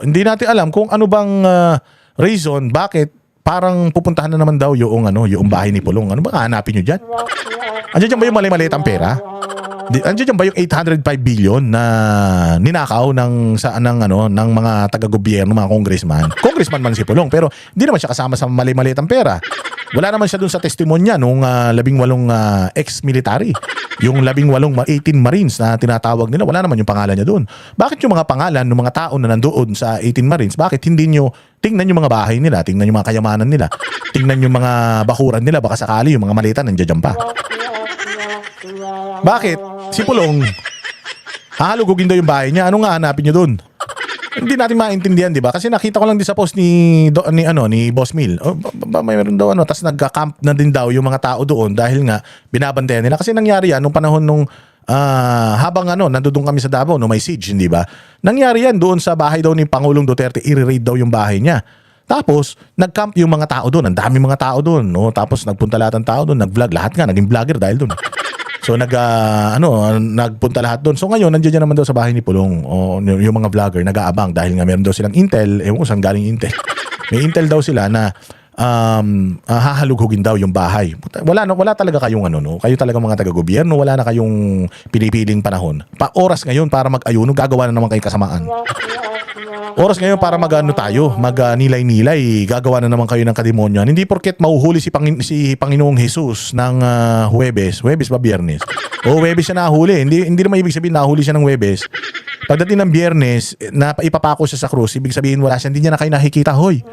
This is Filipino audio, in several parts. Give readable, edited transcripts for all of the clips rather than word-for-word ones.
Hindi natin alam kung ano bang reason bakit parang pupuntahan na naman daw yung bahay ni Pulong. Ano ba hahanapin niyo diyan? Andiyan ba yung mali-maliit ang pera? Andiyan ba yung 805 billion na ninakaw ng mga taga-gobyerno, mga congressman? Congressman man si Pulong, pero hindi naman siya kasama sa mali-maliit ang pera. Wala naman siya dun sa testimonya nung 18 ex-military. Yung 18 Marines na tinatawag nila, wala naman yung pangalan niya dun. Bakit yung mga pangalan ng mga tao na nandoon sa 18 Marines, bakit hindi nyo tingnan yung mga bahay nila, tingnan yung mga kayamanan nila, tingnan yung mga bakuran nila, baka sakali yung mga malitan nandiyan pa. Bakit? Si Pulong, hahalugugin daw yung bahay niya. Ano nga hanapin niyo doon? Hindi natin maintindihan, di ba? Kasi nakita ko lang din sa post ni Boss Mil. Mayroon daw tapos nagka-camp na din daw yung mga tao doon dahil nga binabantayan nila. Kasi nangyari yan nung panahon nung habang nandoon kami sa Davao, no, may siege, hindi ba? Nangyari yan doon sa bahay daw ni Pangulong Duterte, i-raid daw yung bahay niya. Tapos, nag-camp yung mga tao doon. Ang dami mga tao doon, no? Tapos nagpunta lahat ng tao doon, nag-vlog, lahat nga naging vlogger dahil doon. So nagpunta lahat doon. So ngayon nandiyan naman daw sa bahay ni Pulong yung mga vlogger nag-aabang dahil nga meron daw silang intel. Ewan ko saan galing intel. May intel daw sila na hahalughugin daw yung bahay. Wala talaga kayong kayo talaga mga taga-gobyerno, wala na kayong pinipiling panahon. Oras ngayon para mag-ayuno, gagawa na naman kayo kasamaan. Oras ngayon para mag-nilay-nilay, gagawa na naman kayo ng kademonyo. Hindi porket mahuhuli si Panginoong Jesus ng Huwebes ba Biyernes? Huwebes siya nahuli. Hindi naman ibig sabihin nahuli siya ng Huwebes. Pagdating ng Biyernes, na ipapako siya sa krus, ibig sabihin wala siya, hindi niya na kayo nakikita. Hoy,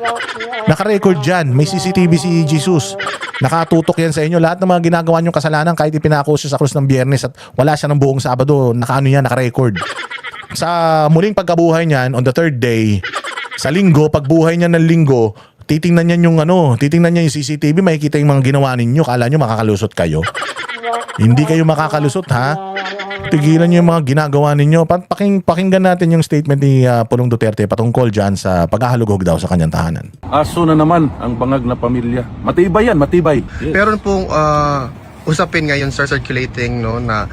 naka-record dyan. May CCTV si Jesus. Nakatutok yan sa inyo. Lahat ng mga ginagawa niyong kasalanan, kahit ipinako siya sa krus ng Biyernes at wala siya ng buong Sabado, naka-record. Sa muling pagkabuhay niyan, on the third day, sa linggo, pagbuhay niya ng linggo, titingnan niya yung CCTV, makikita yung mga ginawa ninyo. Kala niyo makakalusot kayo? Hindi kayo makakalusot, ha? Tigilan niyo yung mga ginagawa ninyo. Pakinggan natin yung statement ni Pulong Duterte patungkol dyan sa paghahalughog daw sa kanyang tahanan. Aso na naman ang bangag na pamilya. Matibay yan, matibay. Yes. Pero pong usapin ngayon, sir, circulating na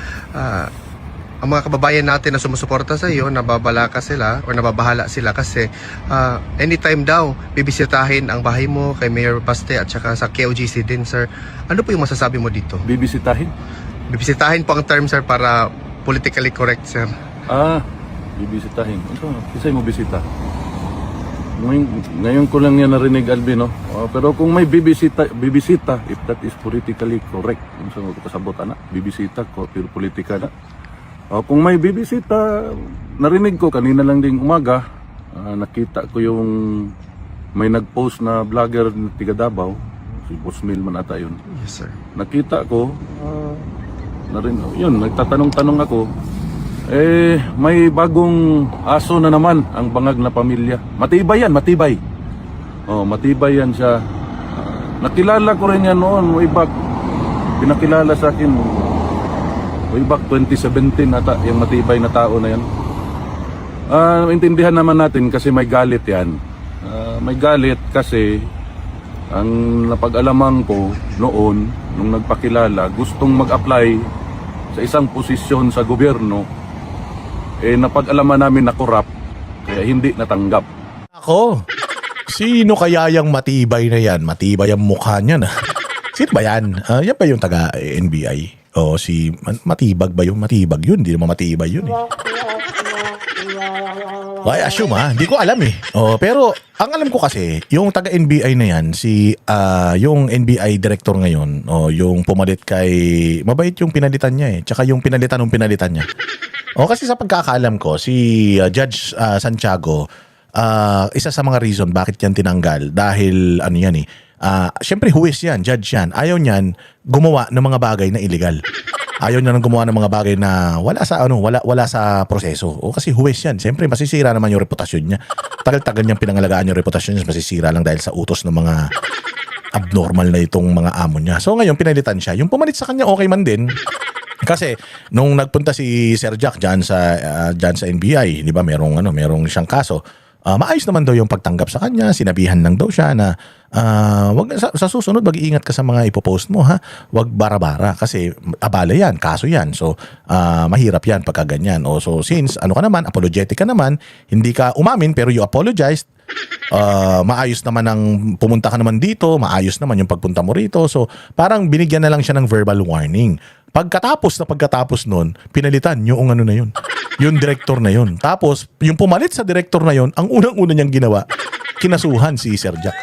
ang mga kababayan natin na sumusuporta sa iyo, nababalaka sila o nababahala sila kasi anytime daw bibisitahin ang bahay mo kay Mayor Paste at saka sa KOGC din, sir. Ano po yung masasabi mo dito? Bibisitahin? Bibisitahin po ang term, sir, para politically correct, sir. Bibisitahin. Isa'y mo bisita. Ngayon ko lang yan narinig, Alvin, no? Pero kung may bibisita, if that is politically correct, kung saan ko kasabot, bibisita ko, pero politika na. Kung may bibisita, narinig ko kanina lang ding umaga, nakita ko yung may nag-post na vlogger na tiga Davao, si Boss Mil man ata yun. Yes, sir. Nakita ko, nagtatanong-tanong ako, may bagong aso na naman ang bangag na pamilya. Matibay yan, matibay. Matibay yan siya. Nakilala ko rin yan noon, way back. Pinakilala sa akin, way back 2017 ata, yung matibay na tao na yan. Intindihan naman natin kasi may galit yan. May galit kasi ang napag-alamang ko noon, nung nagpakilala, gustong mag-apply sa isang posisyon sa gobyerno, napag-alaman namin na korap, kaya hindi natanggap. Ako, sino kaya yung matibay na yan? Matibay ang mukha niya na. Sino ba yan? Yan ba yung taga-NBI? Matibag ba yung matibag yun? Hindi naman matibay yun eh. I assume hindi ko alam eh. Pero ang alam ko kasi, yung taga-NBI na yan, yung NBI director ngayon, yung pumalit kay, mabait yung pinalitan niya eh. Tsaka yung pinalitan niya. Kasi sa pagkakaalam ko, si Judge Santiago, isa sa mga reason bakit yan tinanggal, dahil yan eh, syempre huwis yan, judge yan. Ayaw niyan gumawa ng mga bagay na illegal. Ayaw niya nang gumawa ng mga bagay na wala sa proseso. Kasi huwis yan. Siyempre masisira naman yung reputasyon niya. Tagal-tagal niyang pinangalagaan yung reputasyon niya, masisira lang dahil sa utos ng mga abnormal na itong mga amo niya. So ngayon pinalitan siya. Yung pumalit sa kanya okay man din. Kasi nung nagpunta si Sir Jack diyan sa NBI, 'di ba? Merong siyang kaso. maayos naman daw yung pagtanggap sa kanya, sinabihan lang daw siya na wag sa susunod mag-iingat ka sa mga ipopost mo ha. Wag bara-bara kasi abala yan, kaso yan. So mahirap yan pagka ganyan. O so since ano ka naman, apologetic ka naman, hindi ka umamin pero you apologized. Maayos naman ang pumunta ka naman dito, maayos naman yung pagpunta mo rito. So parang binigyan na lang siya ng verbal warning. Pagkatapos nun, pinalitan yung ano na yun. Yung director na yun. Tapos, yung pumalit sa director na yun, ang unang-una niyang ginawa, kinasuhan si Sir Jack.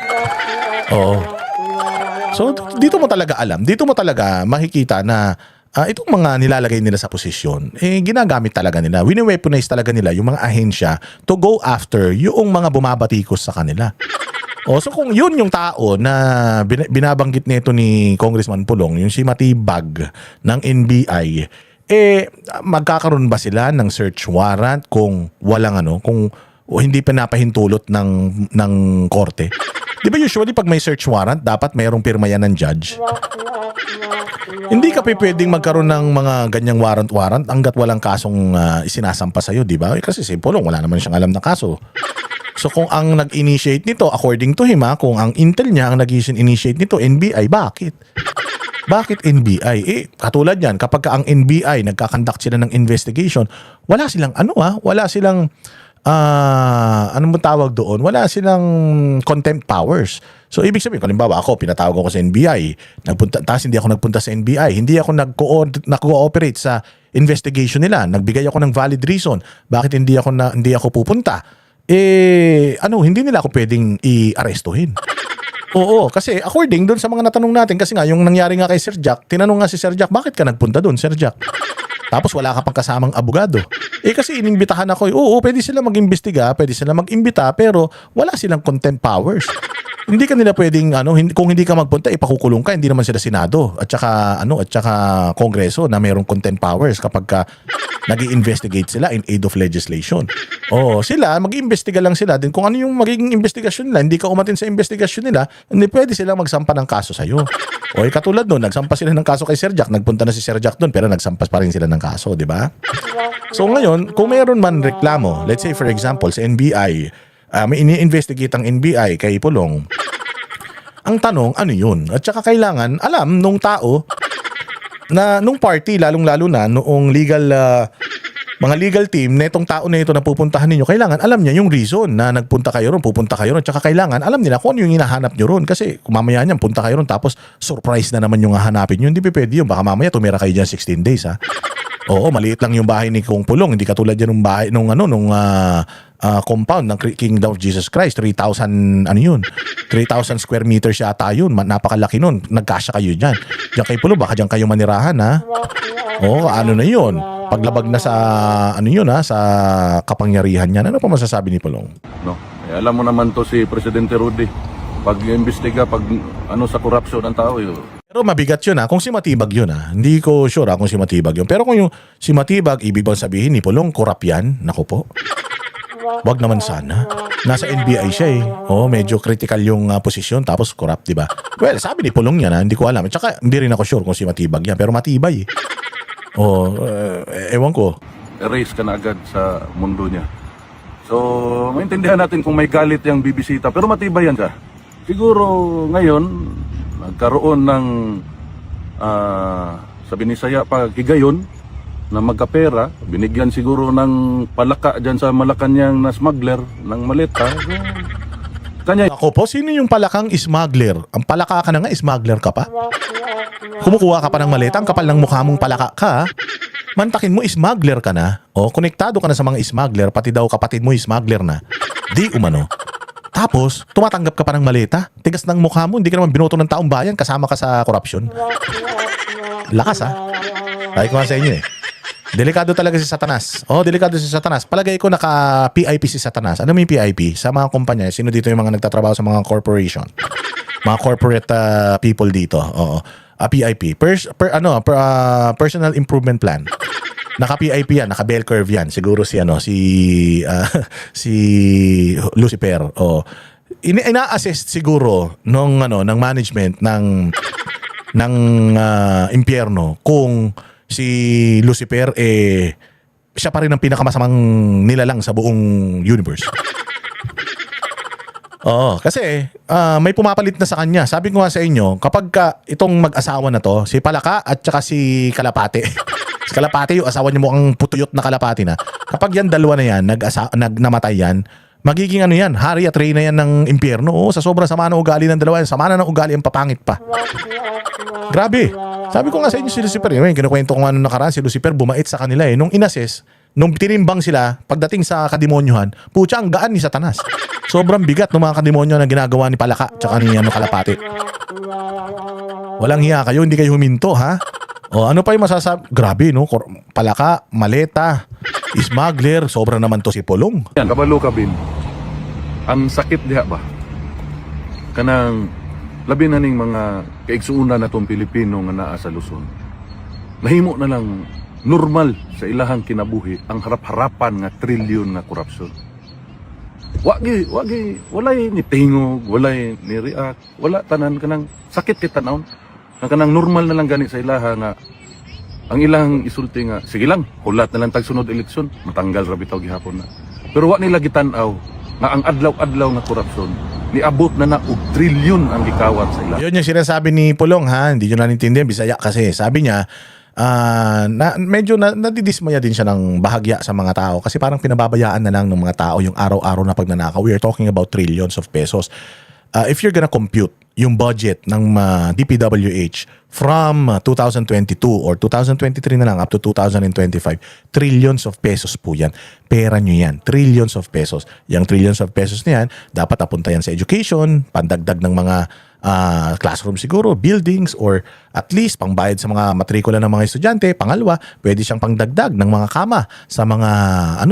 Oo. So, dito mo talaga alam, dito mo talaga makikita na itong mga nilalagay nila sa posisyon, ginagamit talaga nila, wini-weaponize talaga nila yung mga ahensya to go after yung mga bumabatikos sa kanila. So kung yun yung tao na binabanggit nito ni Congressman Pulong, yung si Matibag ng NBI, magkakaroon ba sila ng search warrant kung walang kung hindi pinapahintulot ng korte? Di ba usually pag may search warrant, dapat mayroong pirma yan ng judge? Hindi ka pwedeng magkaroon ng mga ganyang warrant hanggat walang kasong isinasampa sa'yo, di ba? Kasi si Pulong, wala naman siyang alam na kaso. So kung ang nag-initiate nito, according to him, kung ang intel niya ang nag-initiate nito, NBI, bakit? Bakit NBI? Katulad yan, kapag ang NBI nagkakandak sila ng investigation, wala silang wala silang ano mo tawag doon? Wala silang contempt powers. So ibig sabihin, kung halimbawa ako, pinatawag ako sa NBI, tapos hindi ako nagpunta sa NBI, hindi ako nag-cooperate sa investigation nila, nagbigay ako ng valid reason, bakit hindi ako pupunta? Hindi nila ako pwedeng i-arestuhin. Oo, kasi according doon sa mga natanong natin, kasi nga yung nangyari nga kay Sir Jack, tinanong nga si Sir Jack, bakit ka nagpunta doon, Sir Jack? Tapos wala ka pang kasamang abogado. Kasi inimbitahan ako, pwede sila mag-imbestiga, pwede sila mag-imbita, pero wala silang contempt powers. Hindi ka nila pwedeng kung hindi ka magpunta ipakukulong ka, hindi naman sila Senado at saka Kongreso na mayroong contempt powers kapag ka nag-i-investigate sila in aid of legislation. Sila mag-iimbestiga lang sila din kung ano yung magiging investigasyon nila. Hindi ka umatin sa investigasyon nila, hindi pwede silang magsampa ng kaso sa iyo. Katulad noon, nagsampa sila ng kaso kay Sir Jack, nagpunta na si Sir Jack doon pero nagsampas pa rin sila ng kaso, di ba? So ngayon, kung mayroon man reklamo, let's say for example sa NBI, may ini-investigate ang NBI kay Pulong. Ang tanong, ano yun? At saka kailangan alam nung tao na nung party, lalong-lalo na noong mga legal team na itong tao na ito na pupuntahan ninyo, kailangan alam niya yung reason na pupunta kayo ron. At saka kailangan alam nila kung ano yung hinahanap nyo ron. Kasi kung mamaya niyan, punta kayo ron tapos surprise na naman yung hahanapin nyo. Hindi pwede yun. Baka mamaya tumira kayo dyan 16 days ha. Maliit lang yung bahay ni Kong Pulong. Hindi katulad yan ng bahay nung compound ng Kingdom of Jesus Christ. 3,000 square meters yata yun. Napakalaki nun. Nagkasya kayo dyan. Diyan kay Pulong, baka dyan kayo manirahan ha. Ano na yun? Paglabag na sa sa kapangyarihan niya. Ano pa masasabi ni Pulong? Alam mo naman to si Presidente Rudy. Pag-imbestiga, sa corruption ng tao yun. Pero mabigat yun Kung si Matibag yun Hindi ko sure kung si Matibag yun. Pero kung yung si Matibag, ibig bang sabihin ni Pulong, corrupt yan? Naku po. Wag naman sana. Nasa NBI siya medyo critical yung posisyon tapos corrupt, di ba? Well, sabi ni Pulong yan hindi ko alam. At saka hindi rin ako sure kung si Matibag yan. Pero matibay ewan ko. Erase ka na agad sa mundo niya. So, maintindihan natin kung may galit yung bibisita. Pero matibay yan siya. Siguro ngayon, nagkaroon ng sa Binisaya paghigayon na magkapera, binigyan siguro ng palaka dyan sa Malacanang na smuggler ng maleta. Kanya. Ako po, sino yung palakang smuggler? Ang palaka ka na nga, smuggler ka pa? Kumukuha ka pa ng maleta, ang kapal ng mukha mong palaka ka. Mantakin mo, smuggler ka na. Konektado ka na sa mga smuggler, pati daw kapatid mo smuggler na. Di umano. Tapos, tumatanggap ka pa ng maleta. Tigas ng mukha mo, hindi ka naman binoto ng taong bayan, kasama ka sa korupsyon. Lakas Ay ko sa inyo Delikado talaga si Satanas. Delikado si Satanas. Palagay ko naka-PIP si Satanas. Ano may PIP? Sa mga kumpanya, sino dito yung mga nagtatrabaho sa mga corporation? Mga corporate people dito. PIP. Personal Improvement Plan. Naka-PIP yan, naka-bell curve yan. Siguro si si Lucifer. Ina-assist siguro ng management ng impyerno kung si Lucifer siya pa rin ang pinakamasamang nilalang sa buong universe. Oo, kasi may pumapalit na sa kanya. Sabi ko nga sa inyo, kapag itong mag-asawa na to, si Palaka at saka si Kalapate. Si Kalapate, yung asawa niya mukhang putuyot na kalapati na. Kapag yan dalawa na yan, namatay yan, magiging ano yan, hari at reyna yan ng impyerno. Oo, sa sobrang sama ng ugali ng dalawa yan, sama na ng ugali ang papangit pa. Grabe. Sabi ko nga sa inyo si Lucifer, yun, kinukwento ko nga nung nakaraan, si Lucifer bumait sa kanila eh. Nung inassess, nung tinimbang sila, pagdating sa kademonyuhan, putya, ang gaan ni Satanas. Sobrang bigat ng mga kademonyo na ginagawa ni Palaka tsaka ni Kalapati. Walang hiya kayo, hindi kayo huminto, ha? O ano pa yung masasabi? Grabe, no? Palaka, maleta, smuggler, sobra naman to si Pulong. Yan, kabalo kabin. Ang sakit diha ba? Kanang labi na ning mga kaigsuuna na tong Pilipino nga naa sa Luzon. Nahimo na lang normal sa ilahang kinabuhi ang harap-harapan nga trilyon nga korupsyon. Wagi, walay ni tingog, walay ni react, wala tanan kanang sakit kay tanawon. Kanang normal na lang gani sa ilaha nga ang ilang isulti nga sige lang, hulat na lang tag sunod eleksyon, matanggal ra bitaw gihapon na. Pero wa nila gitanaw nga ang adlaw-adlaw nga korupsyon niabot na og trilyon ang gikawat sa ilaha. Yun yung sinasabi ni Pulong, ha? Hindi nyo nanintindihan, Bisaya kasi. Sabi niya, medyo nadidismaya din siya ng bahagya sa mga tao kasi parang pinababayaan na lang ng mga tao yung araw-araw na pagnanakaw. We are talking about trillions of pesos. If you're gonna compute yung budget ng DPWH from 2022 or 2023 na lang up to 2025, trillions of pesos po yan. Pera nyo yan. Trillions of pesos. Yung trillions of pesos na yan, dapat napunta yan sa education, pandagdag ng mga classroom siguro, buildings, or at least pangbayad sa mga matrikula ng mga estudyante. Pangalawa, pwede siyang pangdagdag ng mga kama sa mga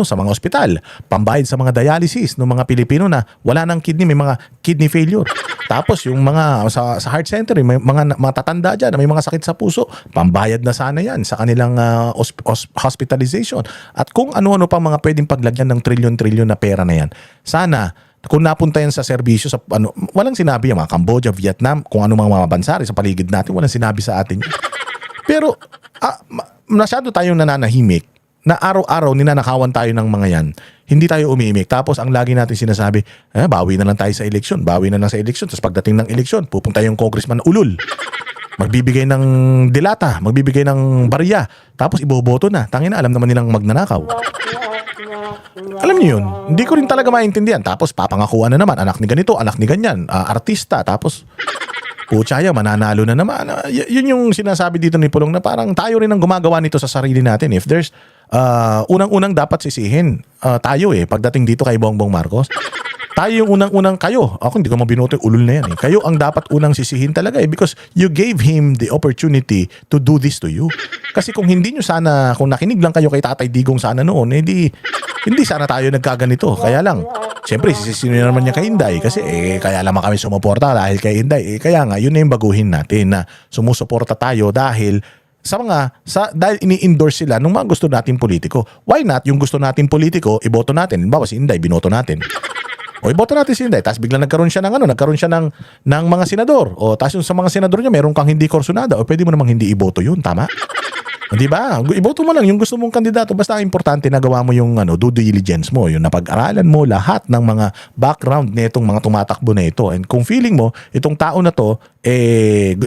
sa mga ospital, pambayad sa mga dialysis ng mga Pilipino na wala ng kidney, may mga kidney failure. Tapos yung mga sa heart center, may mga matatanda dyan na may mga sakit sa puso, pambayad na sana yan sa kanilang hospitalization. At kung ano-ano pa mga pwedeng paglagyan ng trilyon-trilyon na pera na yan. Sana kung napunta yan sa serbisyo sa walang sinabi yung mga Cambodia, Vietnam, kung ano mga bansa sa paligid natin, walang sinabi sa atin. Pero masyado tayong nananahimik na araw-araw ninanakawan tayo ng mga yan. Hindi tayo umiimik. Tapos ang lagi natin sinasabi, bawi na lang tayo sa eleksyon, bawi na lang sa eleksyon. Tapos pagdating ng eleksyon, pupunta yung congressman ulul. Magbibigay ng dilata, magbibigay ng barya, tapos iboboto na. Tangina, alam naman nilang magnanakaw. Alam niyo yun, hindi ko rin talaga maintindihan. Tapos papangakuan na naman, anak ni ganito, anak ni ganyan, artista. Tapos, putsaya, mananalo na naman. Yun yung sinasabi dito ni Pulong na parang tayo rin ang gumagawa nito sa sarili natin. If there's, unang-unang dapat sisihin, tayo pagdating dito kay Bongbong Marcos. Tayo yung unang-unang kayo. Ako hindi ko mabinoto yung ulul na yan. Kayo ang dapat unang sisihin talaga because you gave him the opportunity to do this to you. Kasi kung hindi nyo sana, kung nakinig lang kayo kay Tatay Digong sana noon, hindi sana tayo nagkaganito. Kaya lang, siyempre sisino naman niya kay Inday kasi kaya lamang kami sumuporta dahil kay Inday. Kaya nga, yun na yung baguhin natin na sumusuporta tayo dahil dahil ini-endorse sila ng mga gusto natin politiko. Why not yung gusto natin politiko, iboto natin. Bawa si Inday, binoto natin. O iboto natin si Inday, tapos biglang nagkaroon siya ng mga senador. O tapos yung sa mga senador niya, meron kang hindi kursunada. O pwede mo namang hindi iboto yun, tama? Di ba? Iboto mo lang yung gusto mong kandidato. Basta importante na gawa mo yung due diligence mo, yung napag-aralan mo lahat ng mga background nitong mga tumatakbo na ito. And kung feeling mo, itong tao na to,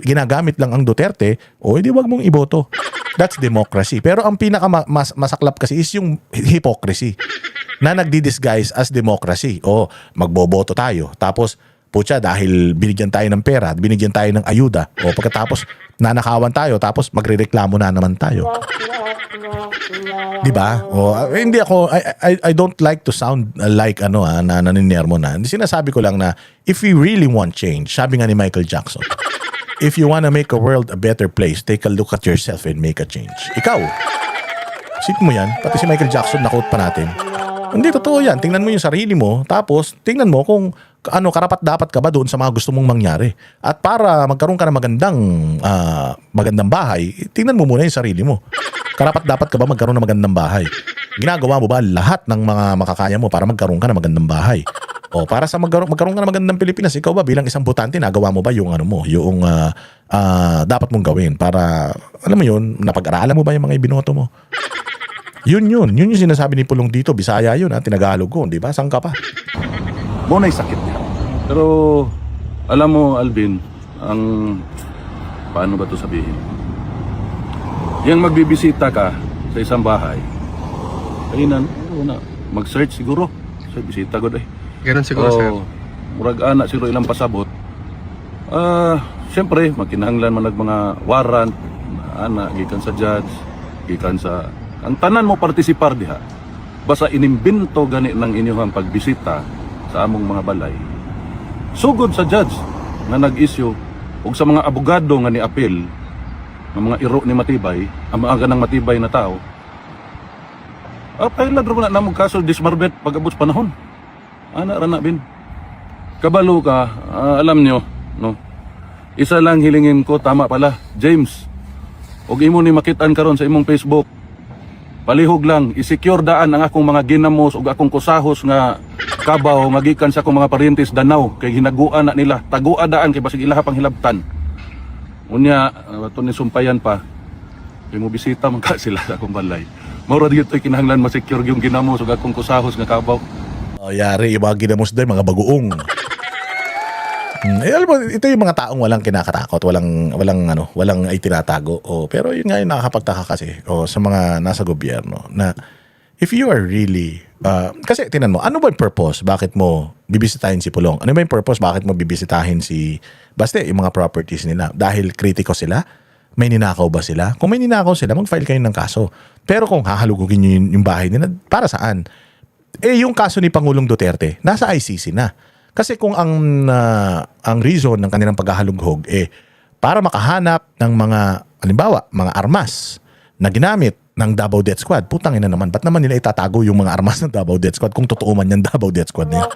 ginagamit lang ang Duterte, edi wag mong iboto. That's democracy. Pero ang pinaka-masaklap kasi is yung hypocrisy na nagdi-disguise as democracy. O, magboboto tayo. Tapos, putya, dahil binigyan tayo ng pera, binigyan tayo ng ayuda. O, pagkatapos, nanakawan tayo, tapos magrereklamo na naman tayo. Diba? O, hindi ako, I don't like to sound like, na naninermo na. Sinasabi ko lang na, if we really want change, sabi nga ni Michael Jackson, if you wanna make a world a better place, take a look at yourself and make a change. Ikaw, sip mo yan, pati si Michael Jackson, na-quote pa natin. Hindi, totoo yan. Tingnan mo yung sarili mo, tapos tingnan mo kung karapat-dapat ka ba doon sa mga gusto mong mangyari. At para magkaroon ka ng magandang bahay, tingnan mo muna yung sarili mo. Karapat-dapat ka ba magkaroon ng magandang bahay? Ginagawa mo ba lahat ng mga makakaya mo para magkaroon ka ng magandang bahay? O para sa magkaroon ka ng magandang Pilipinas, ikaw ba bilang isang botante, nagawa mo ba yung yung dapat mong gawin para, alam mo yun, napag-aralan mo ba yung mga ibinoto mo? Yun yung sinasabi ni Pulong dito, Bisaya yun, Tinagalog ko, di ba? Saan ka pa? Mo na'y sakit niya. Pero alam mo, Alvin, ang paano ba 'to sabihin? Yang magbibisita ka sa isang bahay, kainan, una, mag-search siguro sa bisita ko eh. Ganun siguro, sir. Murag ana siguro ilang pasabot. Siyempre, magkinahanglan man mga warrant, ana, gikan sa judge, gikan sa... Ang tanan mo partisipar diha. Basta inimbento gani ng inyong pagbisita sa among mga balay. Sugod sa judge na nag-issue ug sa mga abogado nga ni-appeal ng mga iro ni Matibay, ang mga ganang matibay na tao, pailan rin na namong kaso disbarbet pag-abot panahon. Ana rana bin. Kabalo ka, alam nyo, no? Isa lang hilingin ko, tama pala, James. Og imo ni makitaan karon sa imong Facebook. Palihog lang, i-secure daan ang akong mga ginamos ug akong kusahos nga kabaw nga gikan sa akong mga paryentes Danau kay hinaguan na nila. Tagua daan kay basig ilaha pang hilabtan. Unya, ato ni sumpayan pa. Kay mo bisita man ka sila sa akong balay. Mao ra gyud kinahanglan ma-secure yung ginamos ug akong kusahos nga kabaw. Yari, yung mga ginamos doon, mga bagoong. Alam mo, ito yung mga taong walang kinakatakot, walang ay tinatago. Pero yun nga yung nakakapagtaka kasi sa mga nasa gobyerno na if you are really, kasi tinan mo, ano ba yung purpose? Bakit mo bibisitahin si Pulong? Ano ba yung purpose? Bakit mo bibisitahin si Baste, yung mga properties nila? Dahil kritiko sila? May ninakaw ba sila? Kung may ninakaw sila, mag-file kayo ng kaso. Pero kung hahalugugin nyo yung bahay nila, para saan? Yung kaso ni Pangulong Duterte, nasa ICC na. Kasi kung ang reason ng kanilang paghahalughog para makahanap ng mga, halimbawa, mga armas na ginamit ng Davao Death Squad, putang ina naman, ba't naman nila itatago yung mga armas ng Davao Death Squad kung totoo man yung Davao Death Squad na yan?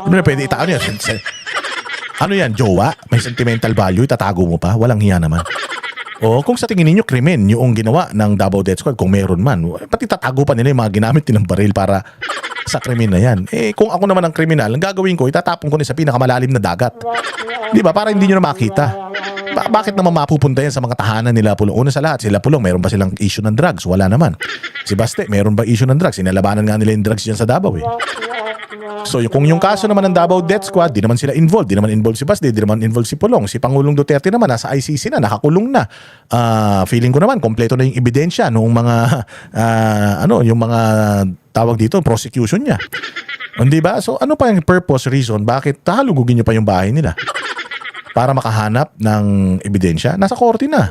Ano na pwede itaano yan? Ano yan, jowa? May sentimental value, itatago mo pa? Walang hiya naman. O kung sa tingin ninyo krimen yung ginawa ng Davao Death Squad, kung meron man, pati tatago pa nila yung mga ginamit nilang baril para sa krimen na yan. Kung ako naman ang kriminal, ang gagawin ko, itatapon ko na sa pinakamalalim na dagat. Di ba? Para hindi nyo na makita. Bakit naman mapupunta yan sa mga tahanan nila Pulong? Una sa lahat, sila Pulong, meron ba silang issue ng drugs? Wala naman. Si Baste, meron ba issue ng drugs? Inalabanan nga nila yung drugs dyan sa Davao So kung yung kaso naman ng Davao Death Squad, di naman sila involved. Di naman involved si Baste, di naman involved si Pulong. Si Pangulong Duterte naman, nasa ICC na, nakakulong na. Feeling ko naman, kompleto na yung ebidensya noong mga, yung mga tawag dito, prosecution niya. Hindi ba? So ano pa yung purpose, reason, bakit halugugin niyo pa yung bahay nila? Para makahanap ng ebidensya? Nasa korte na.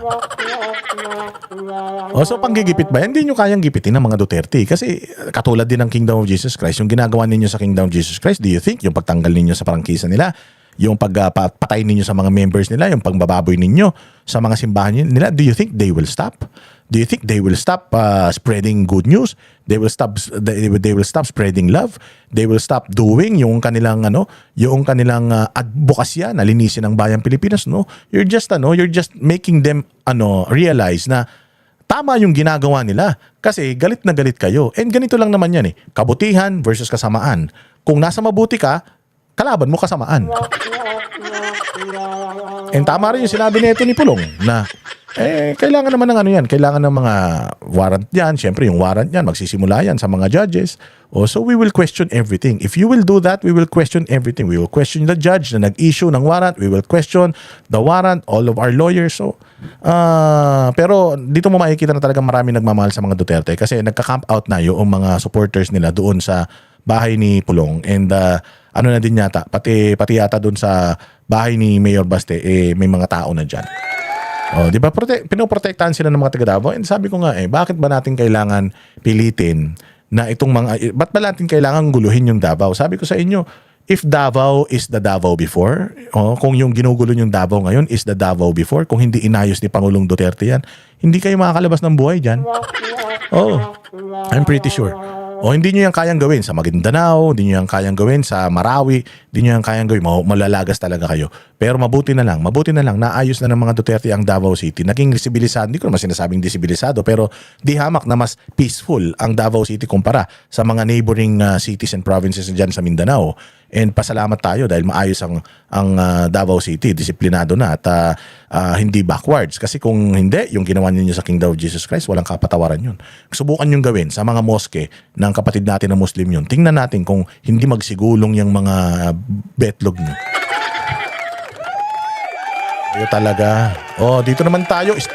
So panggigipit ba? Hindi nyo kayang gipitin ng mga Duterte. Kasi katulad din ng Kingdom of Jesus Christ, yung ginagawa ninyo sa Kingdom of Jesus Christ, do you think yung pagtanggal ninyo sa prangkisa nila, yung pagpatay ninyo sa mga members nila, yung pagbababoy ninyo sa mga simbahan nila, do you think they will stop? Do you think they will stop spreading good news? They will stop spreading love? They will stop doing yung kanilang advokasya na linisin ang bayang Pilipinas, no? You're just making them realize na tama yung ginagawa nila kasi galit na galit kayo. And ganito lang naman yan kabutihan versus kasamaan. Kung nasa mabuti ka, kalaban mo kasamaan. And tama rin yung sinabi nito ni Pulong na kailangan naman ng kailangan ng mga warrant yan. Siyempre yung warrant yan, magsisimula yan sa mga judges. So we will question everything. If you will do that, we will question everything. We will question the judge na nag-issue ng warrant. We will question the warrant, all of our lawyers. Pero dito mo makikita na talagang marami nagmamahal sa mga Duterte kasi nagka-camp out na yung mga supporters nila doon sa bahay ni Pulong. And na din yata, pati yata doon sa bahay ni Mayor Baste, may mga tao na dyan. Di ba? Pinoprotektahan sila ng mga taga Davao. And sabi ko nga bakit ba natin kailangan pilitin na itong ba't ba natin kailangan guluhin yung Davao? Sabi ko sa inyo, if Davao is the Davao before, kung yung ginugulo yung Davao ngayon is the Davao before, kung hindi inayos ni Pangulong Duterte yan, hindi kayo makakalabas ng buhay dyan. I'm pretty sure. Hindi nyo yan kayang gawin sa Maguindanao, hindi nyo yan kayang gawin sa Marawi, hindi nyo yan kayang gawin, malalagas talaga kayo. Pero mabuti na lang, naayos na ng mga Duterte ang Davao City. Naging disibilisado, hindi ko naman sinasabing disibilisado, pero di hamak na mas peaceful ang Davao City kumpara sa mga neighboring cities and provinces dyan sa Mindanao. And pasalamat tayo dahil maayos ang Davao City, disiplinado na at hindi backwards. Kasi kung hindi, yung ginawa ninyo sa Kingdom of Jesus Christ, walang kapatawaran yun. Subukan yung gawin sa mga moske ng kapatid natin na Muslim yun. Tingnan natin kung hindi magsigulong yung mga betlog nyo. Ayo talaga. Oh, dito naman tayo.